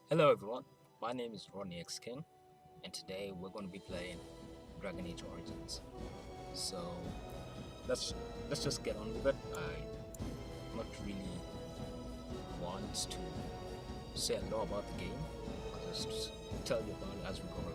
Hello everyone, my name is Ronnie X King, and today we're going to be playing Dragon Age Origins. So let's let's just get on with it. I'm not really want to say a lot about the game. I'll just tell you about it as we go along.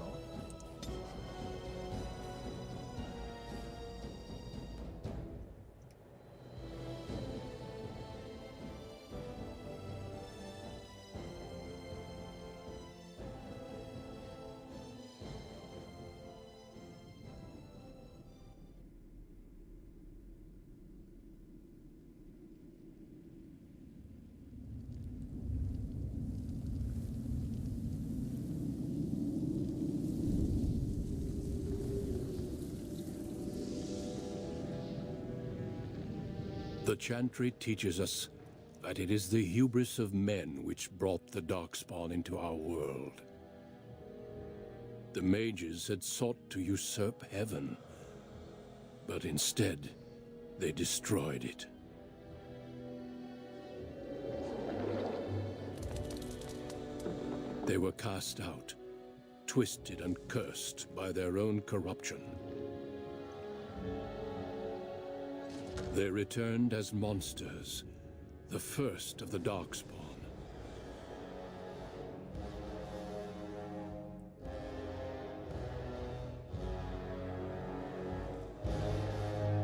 The Chantry teaches us that it is the hubris of men which brought the Darkspawn into our world. The mages had sought to usurp heaven, but instead, they destroyed it. They were cast out, twisted and cursed by their own corruption. They returned as monsters, the first of the Darkspawn.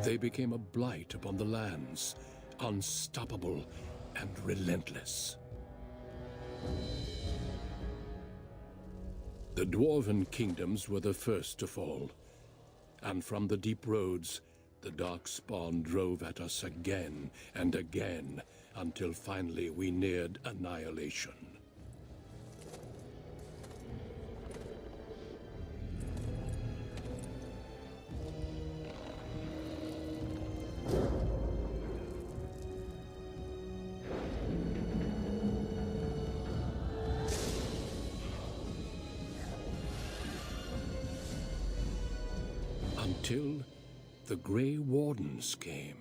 They became a blight upon the lands, unstoppable and relentless. The Dwarven kingdoms were the first to fall, and from the deep roads, the Darkspawn drove at us again and again, until finally we neared annihilation. Until the Grey Wardens came.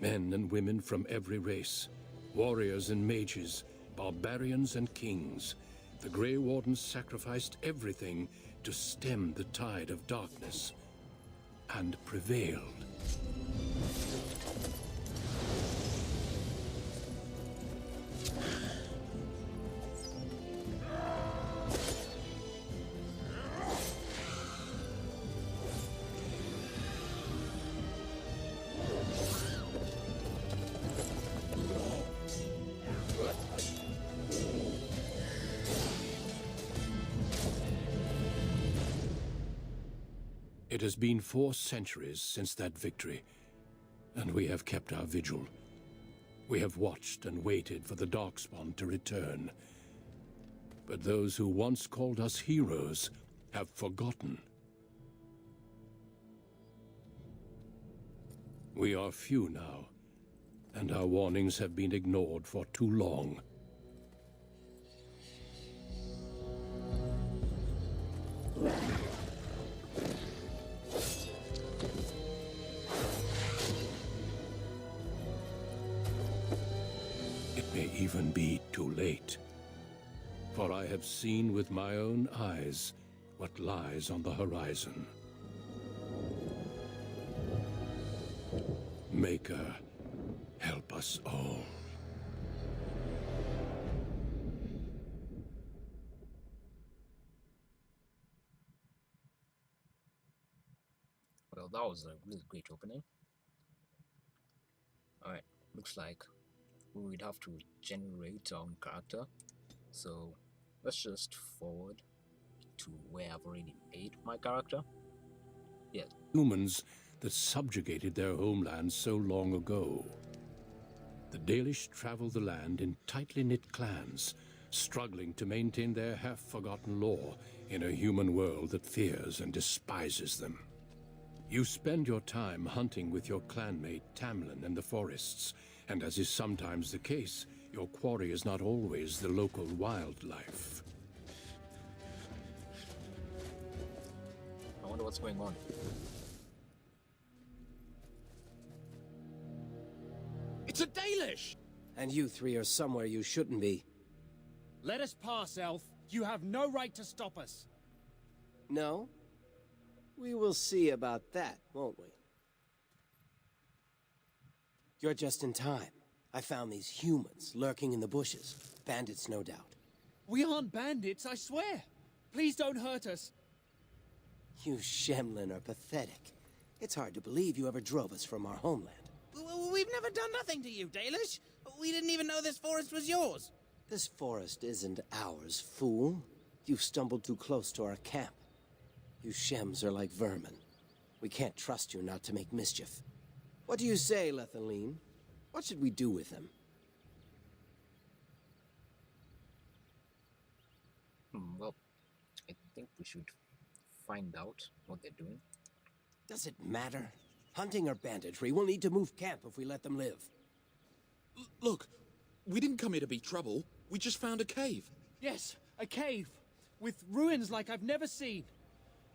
Men and women from every race, warriors and mages, barbarians and kings. The Grey Wardens sacrificed everything to stem the tide of darkness, and prevailed. It has been 4 centuries since that victory, and we have kept our vigil. We have watched and waited for the Darkspawn to return. But those who once called us heroes have forgotten. We are few now, and our warnings have been ignored for too long. It may even be too late. For I have seen with my own eyes what lies on the horizon. Maker, help us all. Well, that was a really great opening. Alright, looks like we would have to generate our own character. So let's just forward to where I've already made my character. Yes. Humans that subjugated their homeland so long ago. The Dalish travel the land in tightly knit clans, struggling to maintain their half-forgotten lore in a human world that fears and despises them. You spend your time hunting with your clanmate Tamlin in the forests, and as is sometimes the case, your quarry is not always the local wildlife. I wonder what's going on. It's a Dalish! And you 3 are somewhere you shouldn't be. Let us pass, Elf. You have no right to stop us. No? We will see about that, won't we? You're just in time. I found these humans lurking in the bushes. Bandits, no doubt. We aren't bandits, I swear. Please don't hurt us. You Shemlin are pathetic. It's hard to believe you ever drove us from our homeland. We've never done nothing to you, Dalish. We didn't even know this forest was yours. This forest isn't ours, fool. You've stumbled too close to our camp. You Shems are like vermin. We can't trust you not to make mischief. What do you say, Lethaline? What should we do with them? Well, I think we should find out what they're doing. Does it matter? Hunting or banditry, we'll need to move camp if we let them live. Look, we didn't come here to be trouble. We just found a cave. Yes, a cave. With ruins like I've never seen.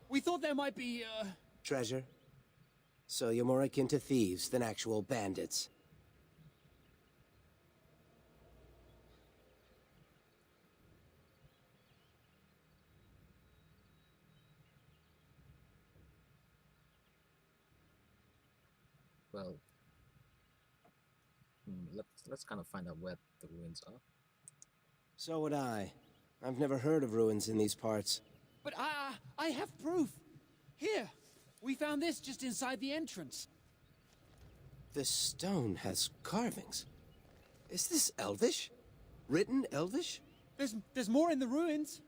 We thought there might be, Treasure? So you're more akin to thieves than actual bandits. Well, let's kind of find out where the ruins are. So would I. I've never heard of ruins in these parts. But I have proof. Here, we found this just inside the entrance. This stone has carvings. Is this Elvish? Written Elvish? There's more in the ruins.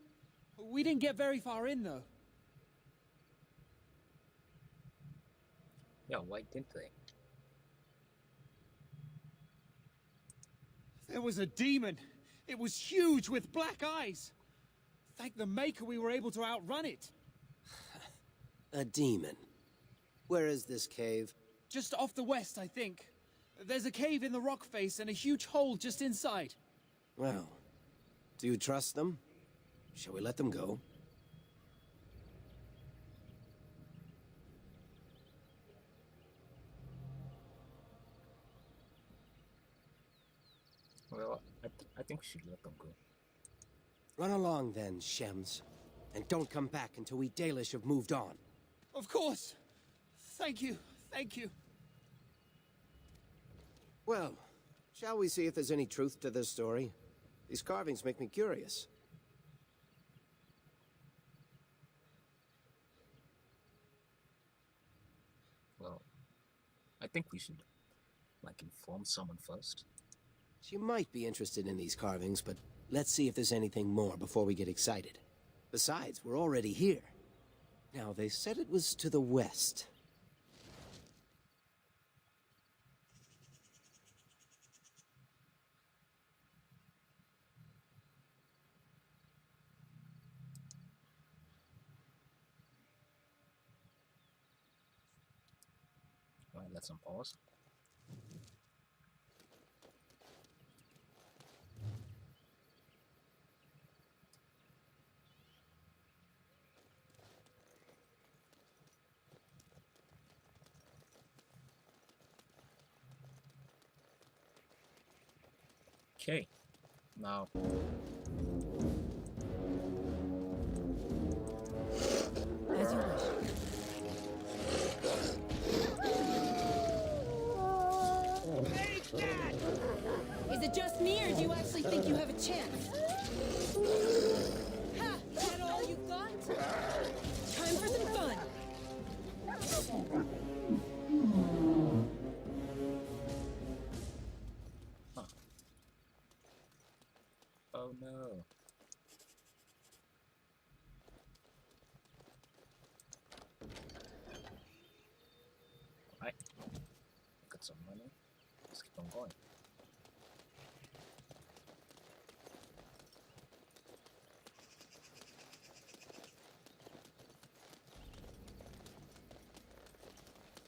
We didn't get very far in, though. Yeah, why didn't they? There was a demon. It was huge with black eyes. Thank the Maker we were able to outrun it. A demon. Where is this cave? Just off the west, I think. There's a cave in the rock face and a huge hole just inside. Well, do you trust them? Shall we let them go? Well, I think we should let them go. Run along then, Shems. And don't come back until we Dalish have moved on. Of course. Thank you. Thank you. Well, shall we see if there's any truth to this story? These carvings make me curious. Well, I think we should, like, inform someone first. She might be interested in these carvings, but let's see if there's anything more before we get excited. Besides, we're already here. Now, they said it was to the west. Alright, let's unpause. Okay, now As you wish. Is it just me, or do you actually think you have a chance? Ha! Is that all you got? Time for some fun! oh no. Alright, got some money. Let's keep on going.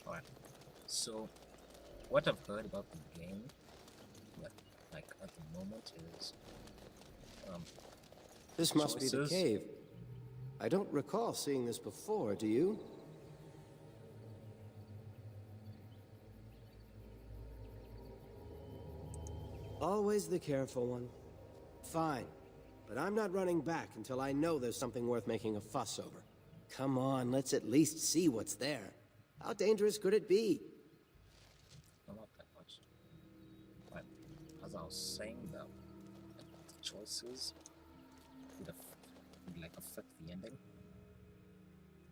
Alright, so what I've heard about the game, like at the moment, is This must be the choices. cave. I don't recall seeing this before, do you? Always the careful one. Fine, but I'm not running back until I know there's something worth making a fuss over. Come on, let's at least see what's there. How dangerous could it be? No, not that much. But as I was saying, the choices would like affect the ending.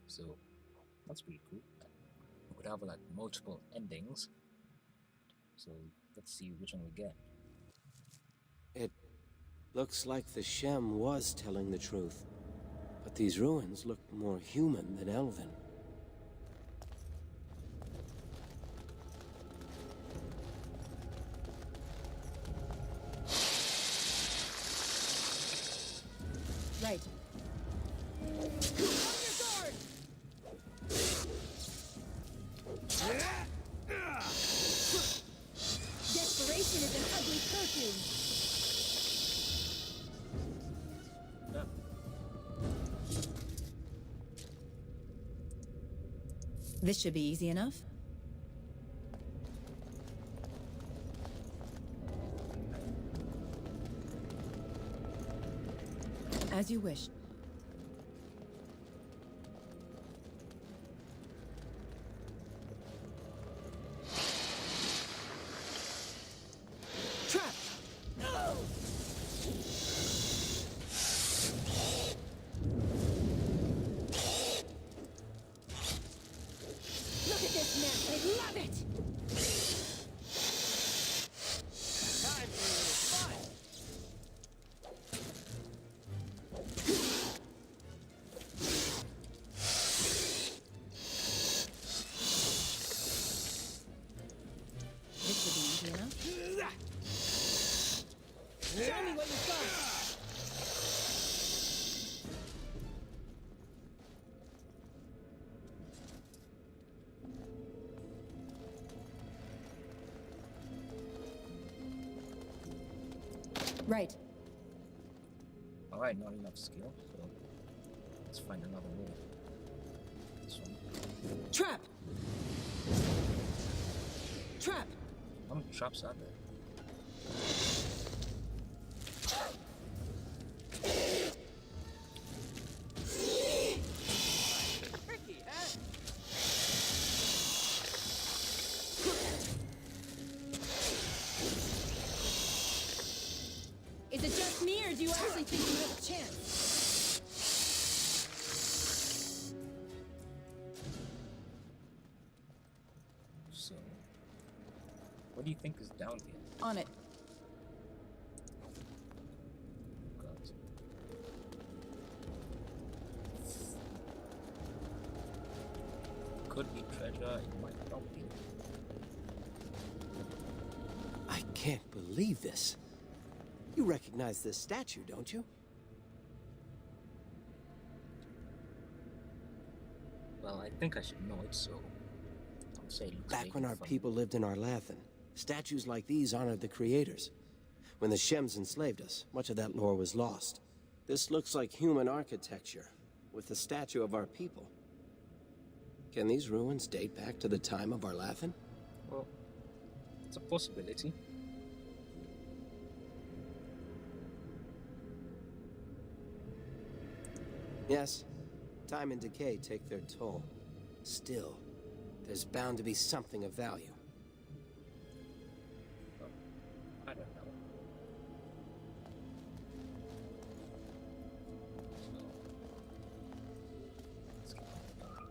So that's pretty cool. We could have like multiple endings. So let's see which one we get. It looks like the Shem was telling the truth. But these ruins look more human than elven. Right. On your guard! Desperation is an ugly perfume. Yeah. This should be easy enough. As you wish. Trap! Look at this mess. I love it. Time for a little fun! This should be easy enough. Show me what you've got. Right. Alright, not enough skill, so let's find another way. This one. Trap. Trap. How many traps are there? Tricky, huh? Is it just me, or do you actually think you have a chance? So, what do you think is down here? On it. God. Could be treasure, it might not be. I can't believe this. You recognize this statue, don't you? Well, I think I should know it, so I'll say it looks Back when our fun. people lived in Arlathan, statues like these honored the creators. When the Shems enslaved us, much of that lore was lost. This looks like human architecture, with the statue of our people. Can these ruins date back to the time of Arlathan? Well, it's a possibility. Yes, time and decay take their toll. Still, there's bound to be something of value. I don't know. So, let's keep on going.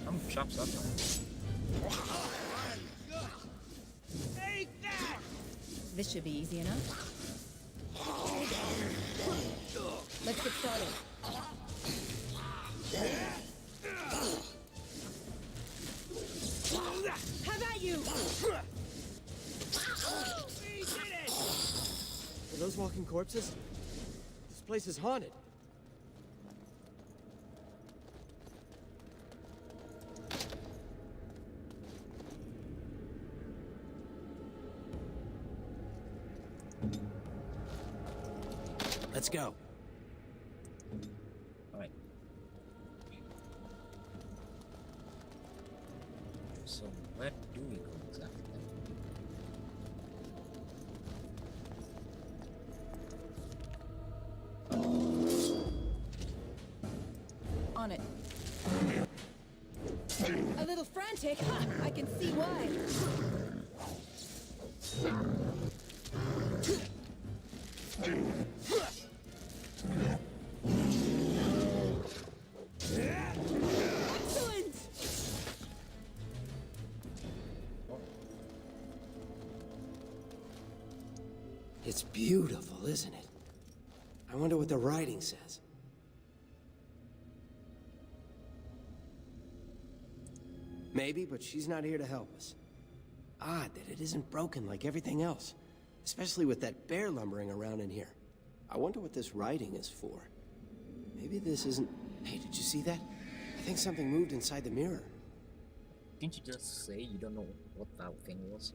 How many traps are there? Take that! This should be easy enough. Let's get started. How about you? We did it! Are those walking corpses? This place is haunted. Let's go. Alright. So, where do we go exactly? lunatic. Ha! I can see why. Excellent! It's beautiful, isn't it? I wonder what the writing says. Maybe, but she's not here to help us. Odd that it isn't broken like everything else. Especially with that bear lumbering around in here. I wonder what this writing is for. Maybe this isn't... Hey, did you see that? I think something moved inside the mirror. Didn't you just say you don't know what that thing was?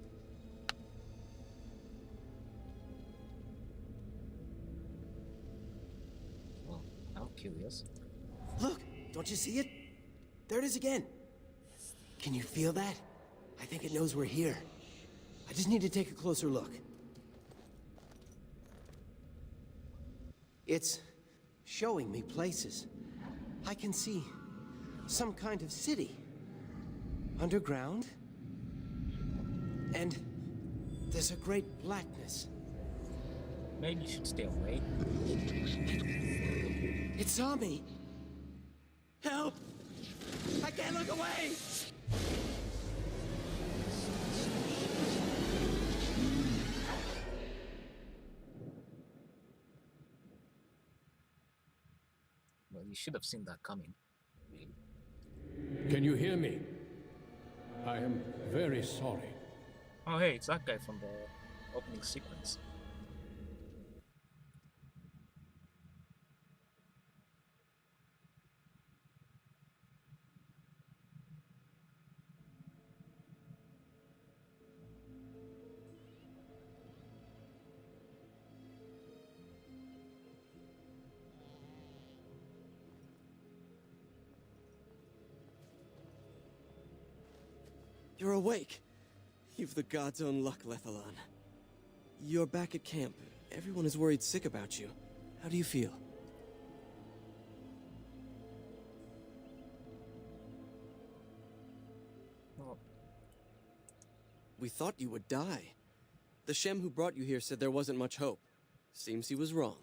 Well, I'm curious. Look, don't you see it? There it is again. Can you feel that? I think it knows we're here. I just need to take a closer look. It's showing me places. I can see some kind of city. Underground. And there's a great blackness. Maybe you should stay away. It saw me. Help! I can't look away! Well, you should have seen that coming. Really. Can you hear me? I am very sorry. Oh, hey, it's that guy from the opening sequence. You're awake. You've the god's own luck, Lethalon. You're back at camp. Everyone is worried sick about you. How do you feel? Well, We thought you would die. The Shem who brought you here said there wasn't much hope. Seems he was wrong.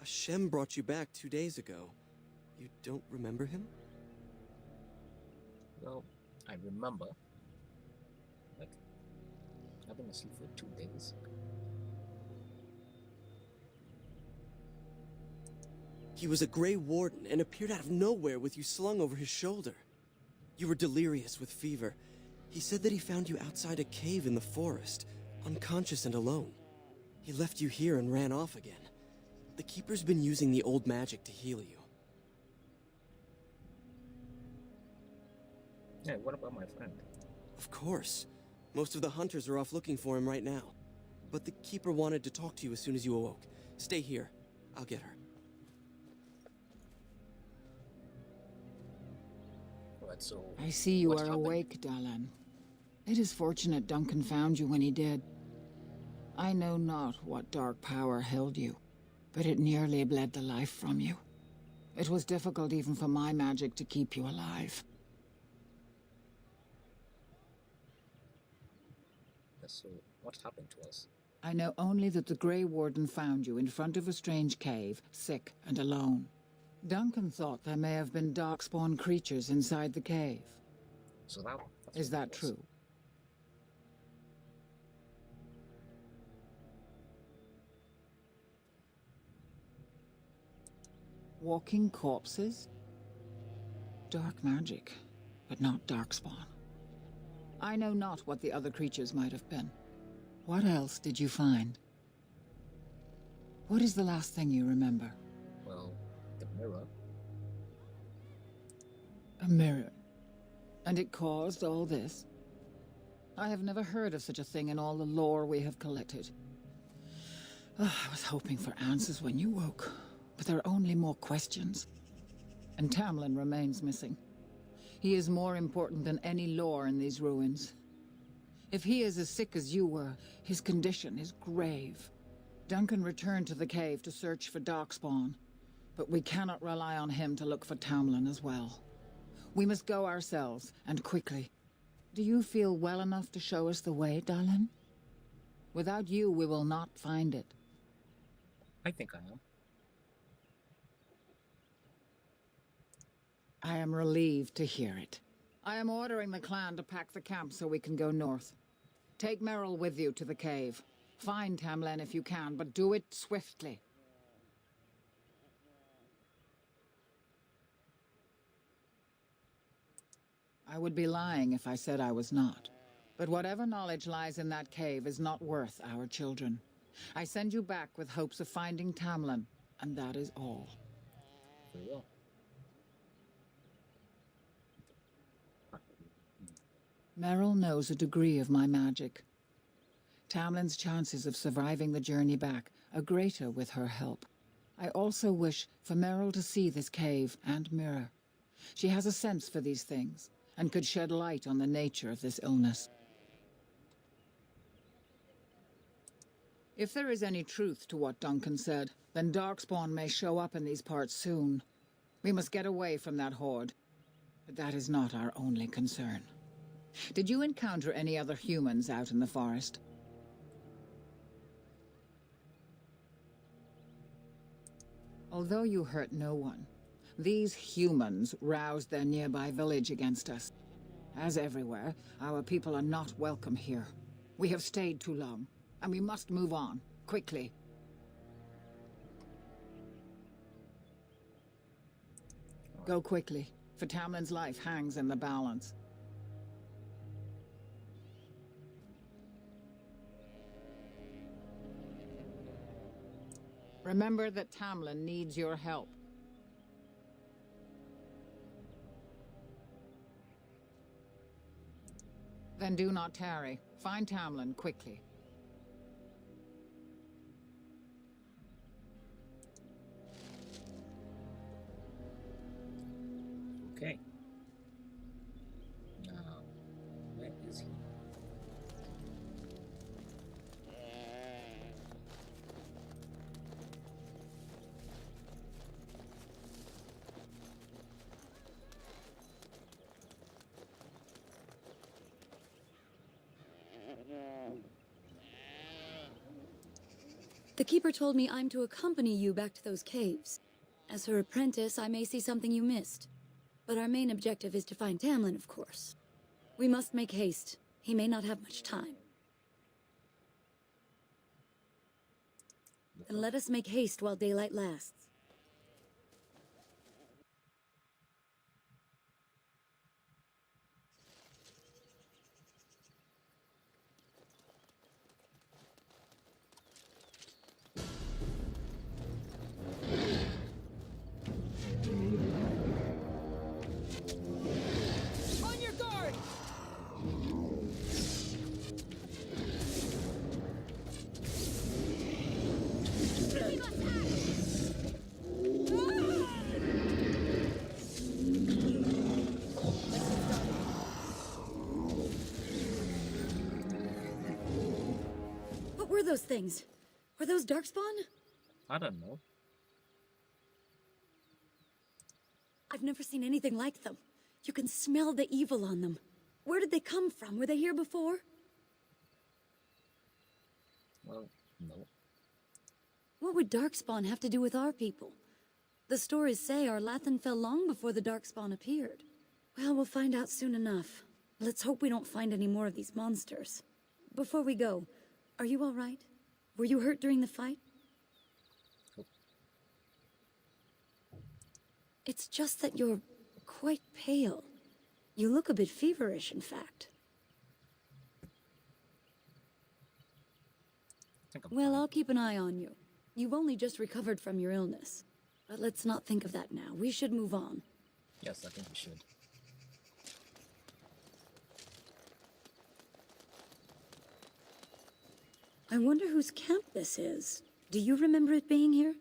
A Shem brought you back 2 days ago. You don't remember him? well, I remember. Like, I've been asleep for 2 days. He was a Grey Warden and appeared out of nowhere with you slung over his shoulder. You were delirious with fever. He said that he found you outside a cave in the forest, unconscious and alone. He left you here and ran off again. The Keeper's been using the old magic to heal you. Yeah, what about my friend? Of course. Most of the hunters are off looking for him right now. But the Keeper wanted to talk to you as soon as you awoke. Stay here. I'll get her. Alright, so... I see you what are happened? awake, Dalan. It is fortunate Duncan found you when he did. I know not what dark power held you, but it nearly bled the life from you. It was difficult even for my magic to keep you alive. Yeah, so, what happened to us? I know only that the Grey Warden found you in front of a strange cave, sick and alone. Duncan thought there may have been darkspawn creatures inside the cave. So that's Is what that it was. true? Walking corpses? Dark magic, but not darkspawn. I know not what the other creatures might have been. What else did you find? What is the last thing you remember? Well, the mirror. A mirror. And it caused all this? I have never heard of such a thing in all the lore we have collected. I was hoping for answers when you woke, but there are only more questions. And Tamlin remains missing. He is more important than any lore in these ruins. If he is as sick as you were, his condition is grave. Duncan returned to the cave to search for Darkspawn, but we cannot rely on him to look for Tamlin as well. We must go ourselves, and quickly. Do you feel well enough to show us the way, Dallin? Without you, we will not find it. I think I am. I am relieved to hear it. I am ordering the clan to pack the camp so we can go north. Take Merrill with you to the cave. Find Tamlin if you can, but do it swiftly. I would be lying if I said I was not. But whatever knowledge lies in that cave is not worth our children. I send you back with hopes of finding Tamlin, and that is all. Very well. Merrill knows a degree of my magic. Tamlin's chances of surviving the journey back are greater with her help. I also wish for Merrill to see this cave and mirror. She has a sense for these things, and could shed light on the nature of this illness. If there is any truth to what Duncan said, then Darkspawn may show up in these parts soon. We must get away from that horde. But that is not our only concern. Did you encounter any other humans out in the forest? Although you hurt no one, these humans roused their nearby village against us. As everywhere, our people are not welcome here. We have stayed too long, and we must move on, quickly. Go quickly, for Tamlin's life hangs in the balance. Remember that Tamlin needs your help. Then do not tarry. Find Tamlin quickly. Okay. Now, where is he? The Keeper told me I'm to accompany you back to those caves. As her apprentice, I may see something you missed. But our main objective is to find Tamlin, of course. We must make haste. He may not have much time. Then let us make haste while daylight lasts. On your guard! We must act! What were those things? Were those Darkspawn? I don't know. I've never seen anything like them. You can smell the evil on them. Where did they come from? Were they here before? Well, no. What would Darkspawn have to do with our people? The stories say our Lathan fell long before the Darkspawn appeared. Well, we'll find out soon enough. Let's hope we don't find any more of these monsters. Before we go, are you all right? Were you hurt during the fight? Nope. It's just that you're quite pale. You look a bit feverish, in fact. I think I'm Well, fine. I'll keep an eye on you. You've only just recovered from your illness. But let's not think of that now. We should move on. Yes, I think we should. I wonder whose camp this is. Do you remember it being here?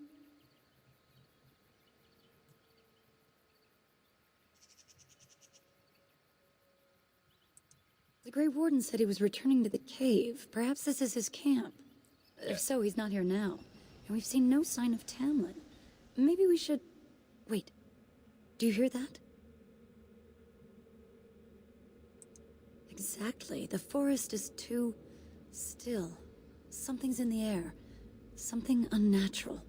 The Grey Warden said he was returning to the cave. Perhaps this is his camp. If so, he's not here now. And we've seen no sign of Tamlin. Maybe we should... Wait. Do you hear that? Exactly. The forest is too... still. Something's in the air. Something unnatural.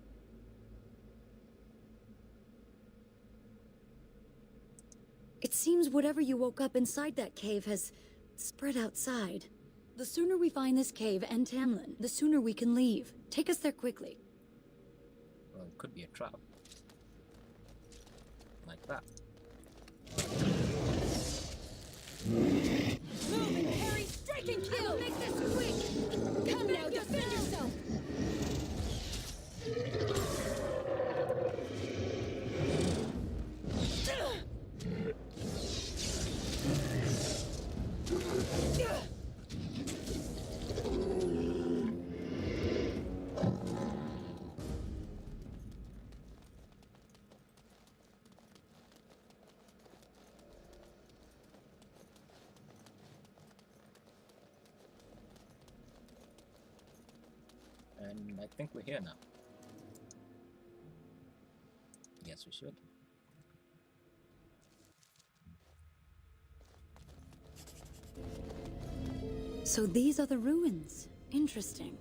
It seems whatever you woke up inside that cave has spread outside. The sooner we find this cave and Tamlin, the sooner we can leave. Take us there quickly. Well, it could be a trap. Like that. Move, Harry! Strike and kill! Make this quick! Come now, defend yourself! And I think we're here now. Yes, we should. So these are the ruins. Interesting.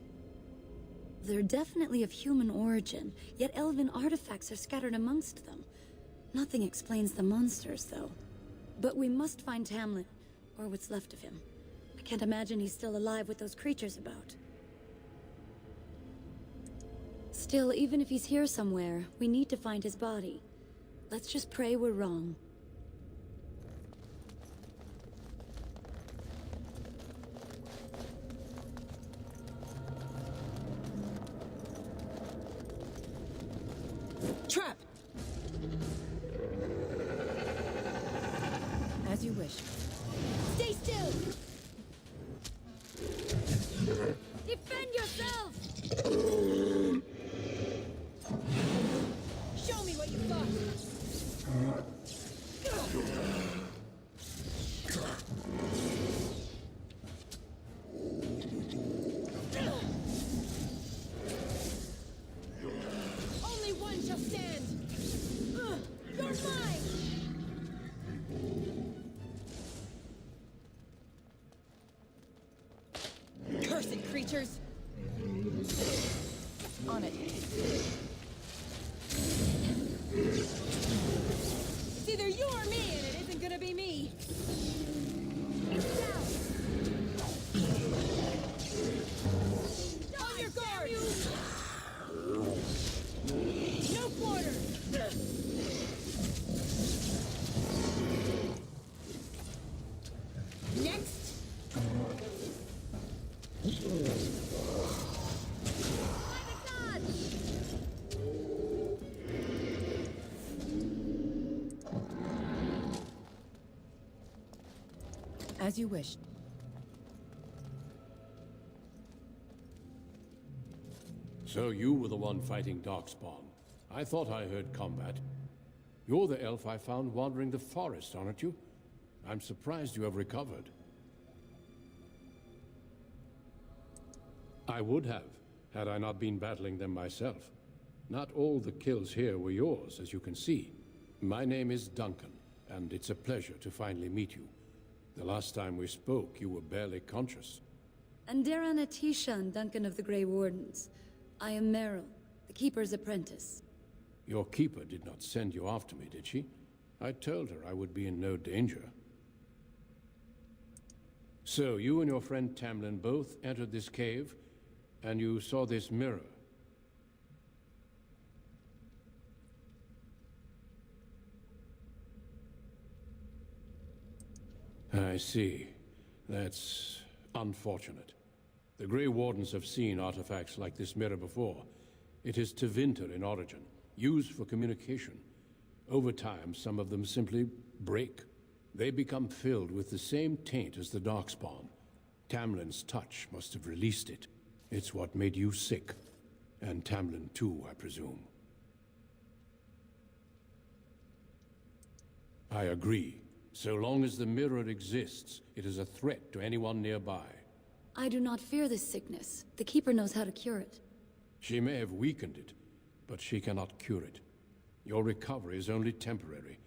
They're definitely of human origin, yet elven artifacts are scattered amongst them. Nothing explains the monsters, though. But we must find Tamlin, or what's left of him. I can't imagine he's still alive with those creatures about. Still, even if he's here somewhere, we need to find his body. Let's just pray we're wrong. Trap! As you wish. Stay still! Defend yourself! Show me what you've got! Only one shall stand! You're mine! Cursed creatures! On it. It's either you or me, and it isn't gonna be me. Down. On your guard. No quarter. Next. As you wish. So you were the one fighting Darkspawn. I thought I heard combat. You're the elf I found wandering the forest, aren't you? I'm surprised you have recovered. I would have, had I not been battling them myself. Not all the kills here were yours, as you can see. My name is Duncan, and it's a pleasure to finally meet you. The last time we spoke, you were barely conscious. And Daran Atishan, Duncan of the Grey Wardens. I am Meryl, the Keeper's apprentice. Your keeper did not send you after me, did she? I told her I would be in no danger. So, you and your friend Tamlin both entered this cave, and you saw this mirror. I see. That's unfortunate. The Grey Wardens have seen artifacts like this mirror before. It is Tevinter in origin, used for communication. Over time, some of them simply break. They become filled with the same taint as the Darkspawn. Tamlin's touch must have released it. It's what made you sick. And Tamlin too, I presume. I agree. So long as the mirror exists, it is a threat to anyone nearby. I do not fear this sickness. The Keeper knows how to cure it. She may have weakened it, but she cannot cure it. Your recovery is only temporary.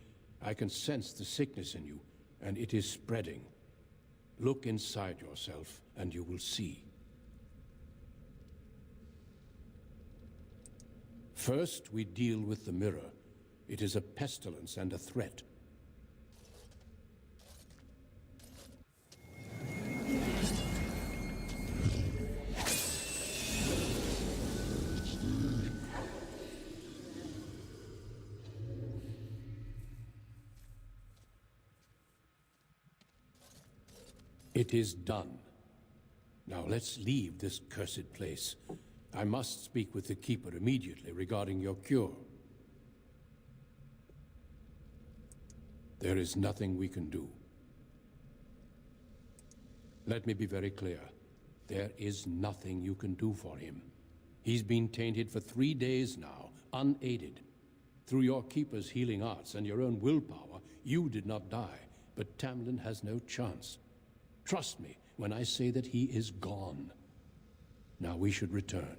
I can sense the sickness in you, and it is spreading. Look inside yourself, and you will see. First, we deal with the mirror. It is a pestilence and a threat. It is done. Now let's leave this cursed place. I must speak with the Keeper immediately regarding your cure. There is nothing we can do. Let me be very clear. There is nothing you can do for him. He's been tainted for 3 days now, unaided. Through your Keeper's healing arts and your own willpower, you did not die, but Tamlin has no chance. Trust me when I say that he is gone. Now we should return.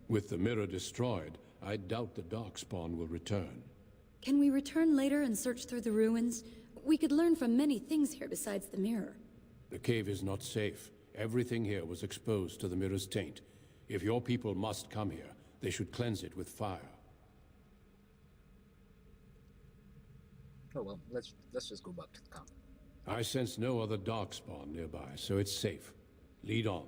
With the mirror destroyed, I doubt the Darkspawn will return. Can we return later and search through the ruins? We could learn from many things here besides the mirror. The cave is not safe. Everything here was exposed to the mirror's taint. If your people must come here, they should cleanse it with fire. Oh well, let's just go back to the camp. I sense no other Darkspawn nearby, so it's safe. Lead on.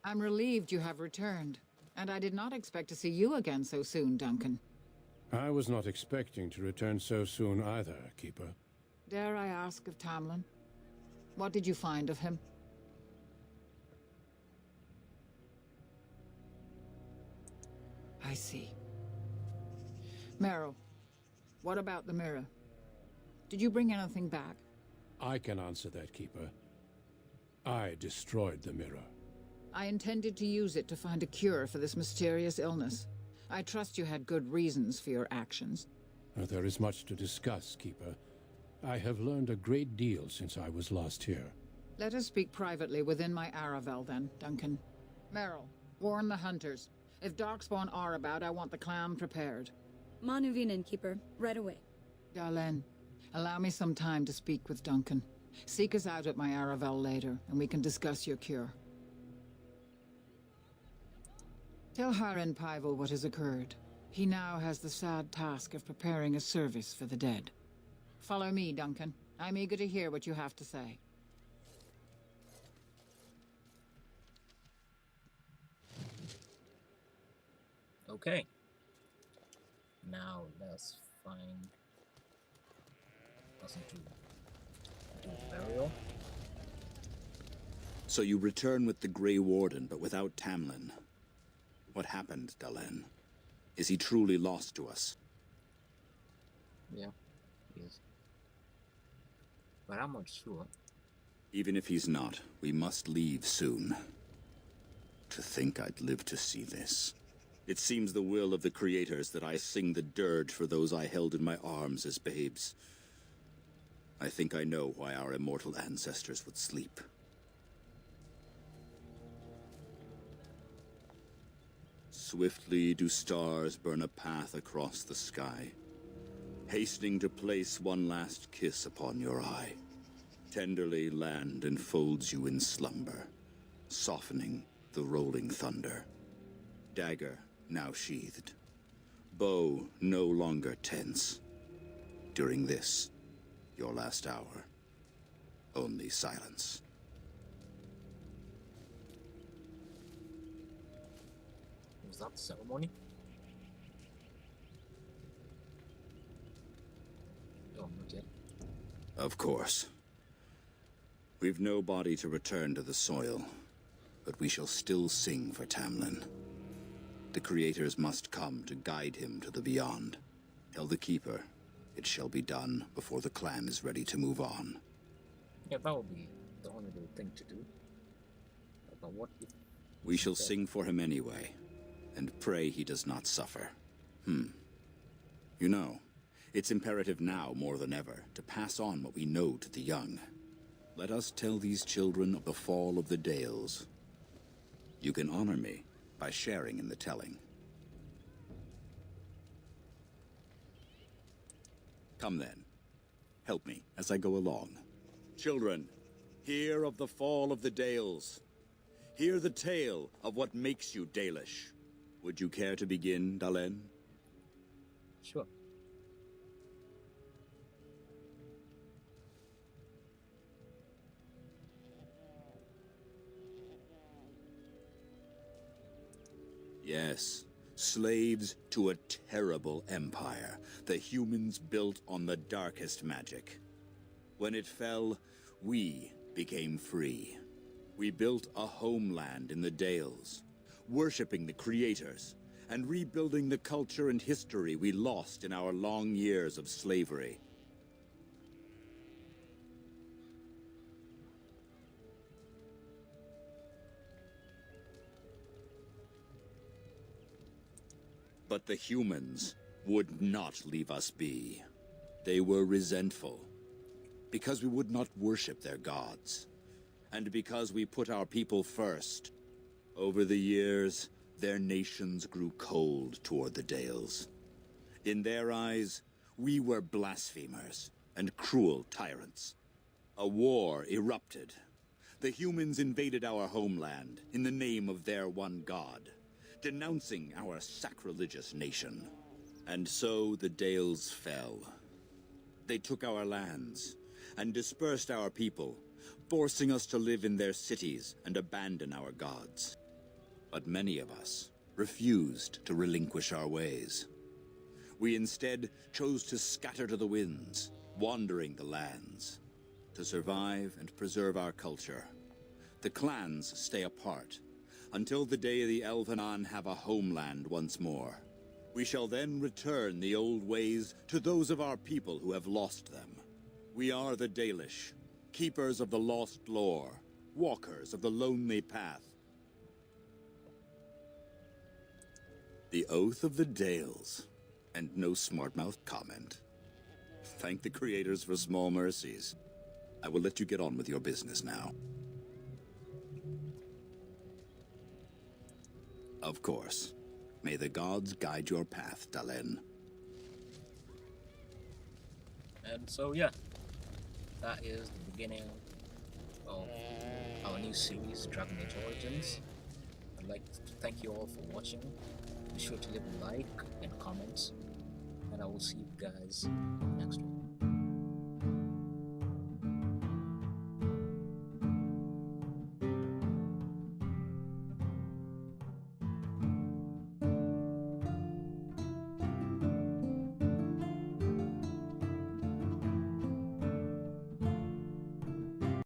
I'm relieved you have returned, and I did not expect to see you again so soon, Duncan. I was not expecting to return so soon either, Keeper. Dare I ask of Tamlin? What did you find of him? I see. Merrill, what about the mirror? Did you bring anything back? I can answer that, Keeper. I destroyed the mirror. I intended to use it to find a cure for this mysterious illness. I trust you had good reasons for your actions. There is much to discuss, Keeper. I have learned a great deal since I was last here. Let us speak privately within my Aravel, then, Duncan. Merrill, warn the hunters. If Darkspawn are about, I want the clan prepared. Manuvinen, Keeper. Right away. Dalen, allow me some time to speak with Duncan. Seek us out at my Aravel later, and we can discuss your cure. Tell Haren Pyvel what has occurred. He now has the sad task of preparing a service for the dead. Follow me, Duncan. I'm eager to hear what you have to say. Okay. Now let's find us to do burial. So you return with the Grey Warden, but without Tamlin. What happened, Dalen? Is he truly lost to us? Yeah, he is. But I'm not sure. Even if he's not, we must leave soon. To think I'd live to see this. It seems the will of the creators that I sing the dirge for those I held in my arms as babes. I think I know why our immortal ancestors would sleep. Swiftly do stars burn a path across the sky, hastening to place one last kiss upon your eye. Tenderly land enfolds you in slumber, softening the rolling thunder. Dagger now sheathed, bow no longer tense. During this, your last hour, only silence. Was that the ceremony? Oh, not yet. Of course. We've no body to return to the soil, but we shall still sing for Tamlin. The creators must come to guide him to the beyond. Tell the Keeper, it shall be done before the clan is ready to move on. Yeah, that would be the honorable thing to do. But what if We shall sing for him anyway, and pray he does not suffer. You know, it's imperative now more than ever to pass on what we know to the young. Let us tell these children of the fall of the Dales. You can honor me by sharing in the telling. Come then, help me as I go along. Children, hear of the fall of the Dales. Hear the tale of what makes you Dalish. Would you care to begin, Dalen? Sure. Yes, slaves to a terrible empire the humans built on the darkest magic. When it fell, we became free. We built a homeland in the Dales, worshipping the creators, and rebuilding the culture and history we lost in our long years of slavery. But the humans would not leave us be. They were resentful, because we would not worship their gods, and because we put our people first. Over the years, their nations grew cold toward the Dales. In their eyes, we were blasphemers and cruel tyrants. A war erupted. The humans invaded our homeland in the name of their one god, denouncing our sacrilegious nation. And so the Dales fell. They took our lands and dispersed our people, forcing us to live in their cities and abandon our gods. But many of us refused to relinquish our ways. We instead chose to scatter to the winds, wandering the lands. To survive and preserve our culture, the clans stay apart, until the day the Elvenan have a homeland once more. We shall then return the old ways to those of our people who have lost them. We are the Dalish, keepers of the lost lore, walkers of the lonely path. The Oath of the Dales, and no smart-mouthed comment. Thank the creators for small mercies. I will let you get on with your business now. Of course. May the gods guide your path, Dalen. And so, yeah, that is the beginning of our new series, Dragon Age Origins. I'd like to thank you all for watching. Be sure to leave a like and comment, and I will see you guys in the next one.